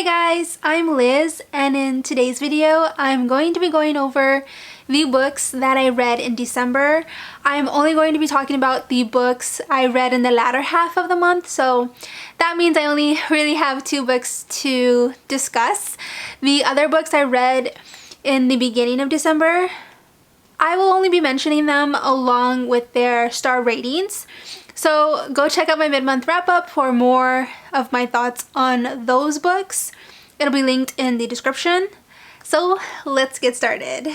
Hey guys, I'm Liz, and in today's video I'm going to be going over the books that I read in December. I'm only going to be talking about the books I read in the latter half of the month, so that means I only really have 2 books to discuss. The other books I read in the beginning of December, I will only be mentioning them along with their star ratings. So go check out my mid-month wrap-up for more of my thoughts on those books. It'll be linked in the description. So let's get started.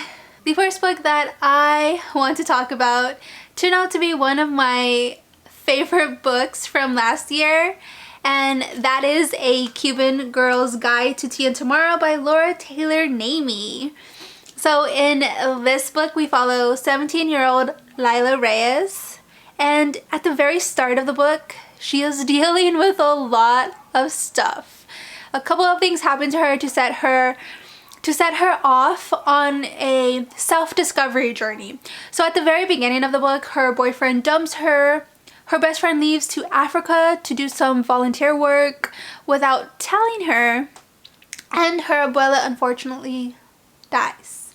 The first book that I want to talk about turned out to be one of my favorite books from last year, and that is A Cuban Girl's Guide to Tea and Tomorrow by Laura Taylor Namey. So in this book we follow 17-year-old Lila Reyes. And at the very start of the book, she is dealing with a lot of stuff. A couple of things happen to her to set her off on a self-discovery journey. So at the very beginning of the book, her boyfriend dumps her. Her best friend leaves to Africa to do some volunteer work without telling her. And her abuela unfortunately dies.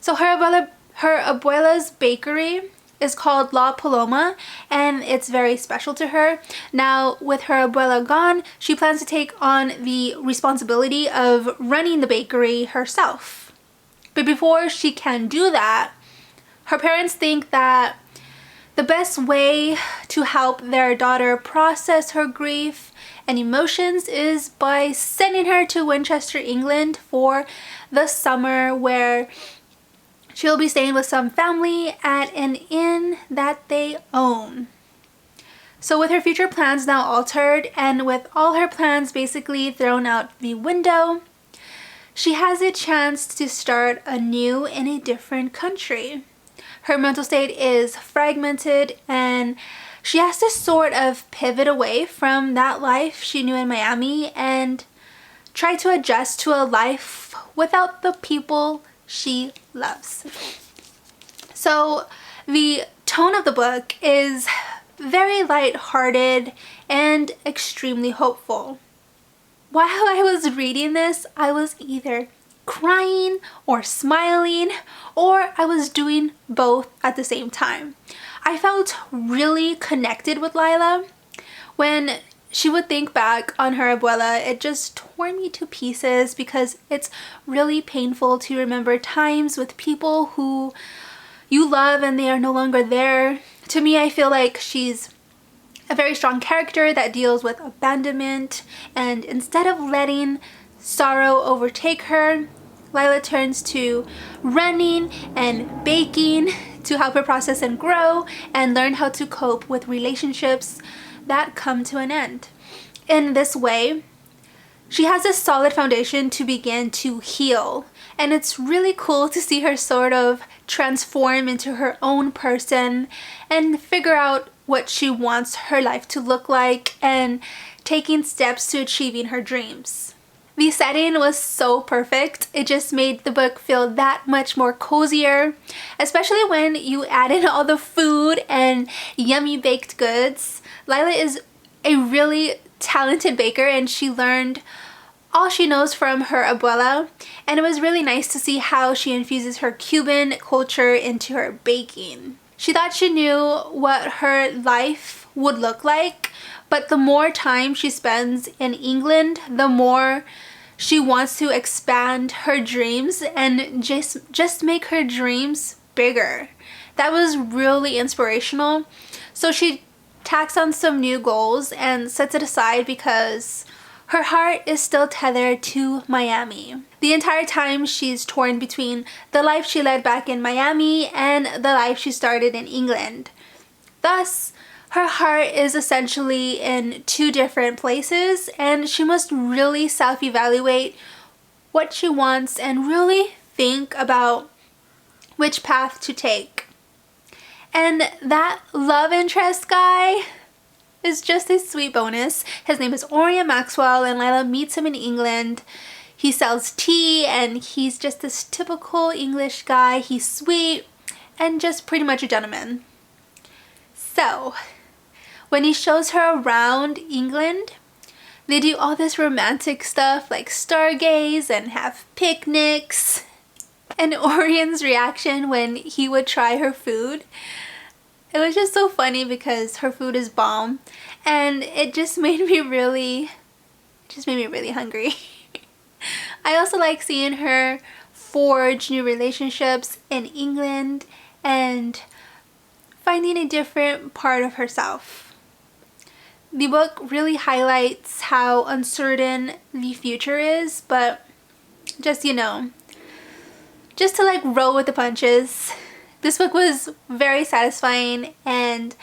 So her abuela's bakery is called La Paloma, and it's very special to her. Now, with her abuela gone, she plans to take on the responsibility of running the bakery herself. But before she can do that, her parents think that the best way to help their daughter process her grief and emotions is by sending her to Winchester, England for the summer, where she'll be staying with some family at an inn that they own. So with her future plans now altered, and with all her plans basically thrown out the window, she has a chance to start anew in a different country. Her mental state is fragmented, and she has to sort of pivot away from that life she knew in Miami and try to adjust to a life without the people she loves. So the tone of the book is very light-hearted and extremely hopeful. While I was reading this, I was either crying or smiling, or I was doing both at the same time. I felt really connected with Lila. When she would think back on her abuela, it just tore me to pieces, because it's really painful to remember times with people who you love and they are no longer there. To me, I feel like she's a very strong character that deals with abandonment, and instead of letting sorrow overtake her, Lila turns to running and baking to help her process and grow and learn how to cope with relationships that come to an end. In this way, she has a solid foundation to begin to heal, and it's really cool to see her sort of transform into her own person and figure out what she wants her life to look like and taking steps to achieving her dreams. The setting was so perfect. It just made the book feel that much more cozier, especially when you add in all the food and yummy baked goods. Lila is a really talented baker, and she learned all she knows from her abuela, and it was really nice to see how she infuses her Cuban culture into her baking. She thought she knew what her life would look like, but the more time she spends in England, the more she wants to expand her dreams and just make her dreams bigger. That was really inspirational. So she tacks on some new goals and sets it aside because her heart is still tethered to Miami. The entire time she's torn between the life she led back in Miami and the life she started in England. Thus, her heart is essentially in 2 different places, and she must really self-evaluate what she wants and really think about which path to take. And that love interest guy is just a sweet bonus. His name is Orion Maxwell, and Lila meets him in England. He sells tea, and he's just this typical English guy. He's sweet and just pretty much a gentleman. So when he shows her around England, They do all this romantic stuff like stargaze and have picnics. And Orion's reaction when he would try her food, it was just so funny because her food is bomb, and it just made me really hungry. I also like seeing her forge new relationships in England and finding a different part of herself. The book really highlights how uncertain the future is, but just, you know, just to like roll with the punches. This book was very satisfying and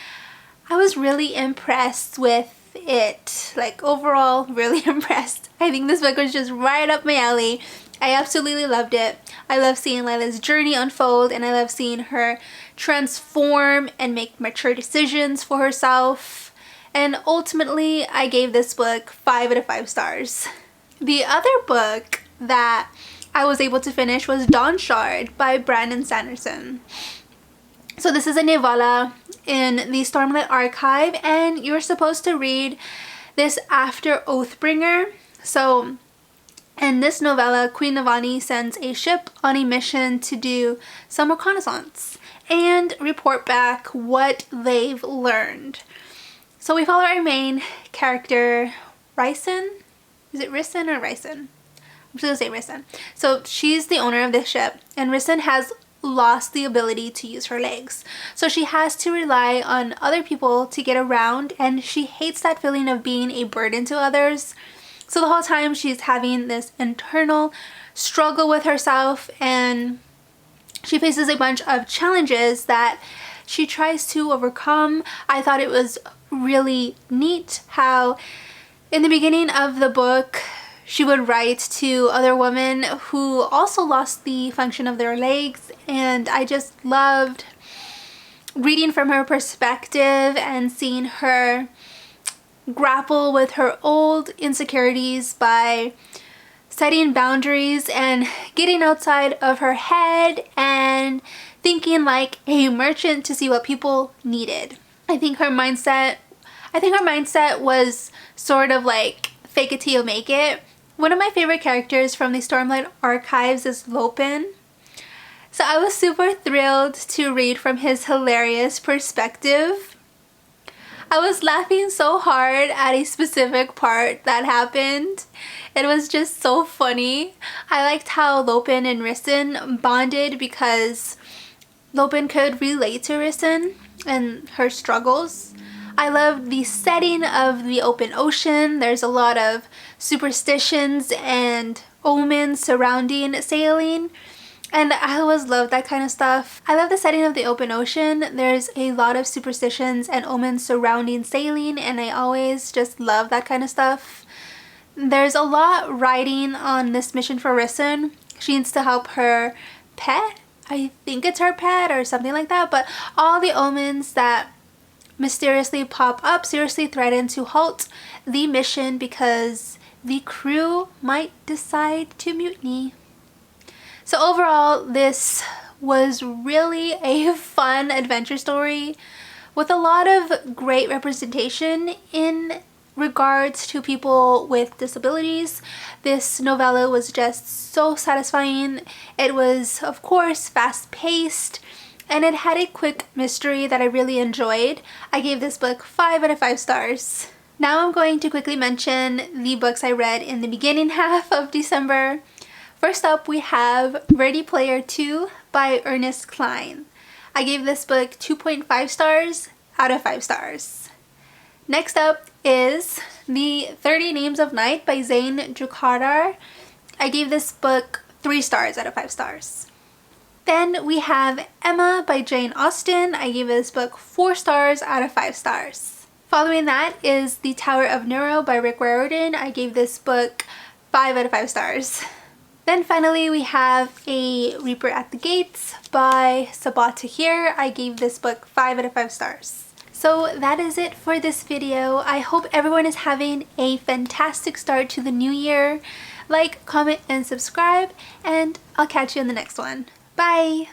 I was really impressed with it. Like overall, really impressed. I think this book was just right up my alley. I absolutely loved it. I love seeing Lila's journey unfold, and I love seeing her transform and make mature decisions for herself. And ultimately, I gave this book 5 out of 5 stars. The other book that I was able to finish was Dawnshard by Brandon Sanderson. So this is a novella in the Stormlight archive, and you're supposed to read this after Oathbringer. So in this novella, Queen Navani sends a ship on a mission to do some reconnaissance and report back what they've learned. So we follow our main character, Rison. Is it Rison or Rison? I'm just gonna say Rison. So she's the owner of this ship, and Rison has lost the ability to use her legs. So she has to rely on other people to get around, and she hates that feeling of being a burden to others. So the whole time she's having this internal struggle with herself, and she faces a bunch of challenges that she tries to overcome. I thought it was really neat how in the beginning of the book she would write to other women who also lost the function of their legs, and I just loved reading from her perspective and seeing her grapple with her old insecurities by setting boundaries and getting outside of her head and thinking like a merchant to see what people needed. I think her mindset was sort of like fake it till you make it. One of my favorite characters from the Stormlight archives is Lopin. So I was super thrilled to read from his hilarious perspective. I was laughing so hard at a specific part that happened. It was just so funny. I liked how Lopin and Rison bonded because Lopin could relate to Rison and her struggles. I loved the setting of the open ocean. There's a lot of superstitions and omens surrounding sailing, and I always love that kind of stuff. I love the setting of the open ocean. There's a lot of superstitions and omens surrounding sailing, and I always just love that kind of stuff. There's a lot riding on this mission for Rison. She needs to help her pet. I think it's her pet or something like that, but all the omens that mysteriously pop up seriously threaten to halt the mission because the crew might decide to mutiny. So overall, this was really a fun adventure story with a lot of great representation in regards to people with disabilities. This novella was just so satisfying. It was, of course, fast-paced, and it had a quick mystery that I really enjoyed. I gave this book 5 out of 5 stars. Now I'm going to quickly mention the books I read in the beginning half of December. First up, we have Ready Player 2 by Ernest Cline. I gave this book 2.5 stars out of 5 stars. Next up is The 30 Names of Night by Zeyn Joukhadar. I gave this book 3 stars out of 5 stars. Then we have Emma by Jane Austen. I gave this book 4 stars out of 5 stars. Following that is The Tower of Nero by Riordan. I gave this book 5 out of 5 stars. Then finally we have A Reaper at the Gates by Sabaa Tahir. I gave this book 5 out of 5 stars. So that is it for this video. I hope everyone is having a fantastic start to the new year. Like, comment, and subscribe, and I'll catch you in the next one. Bye!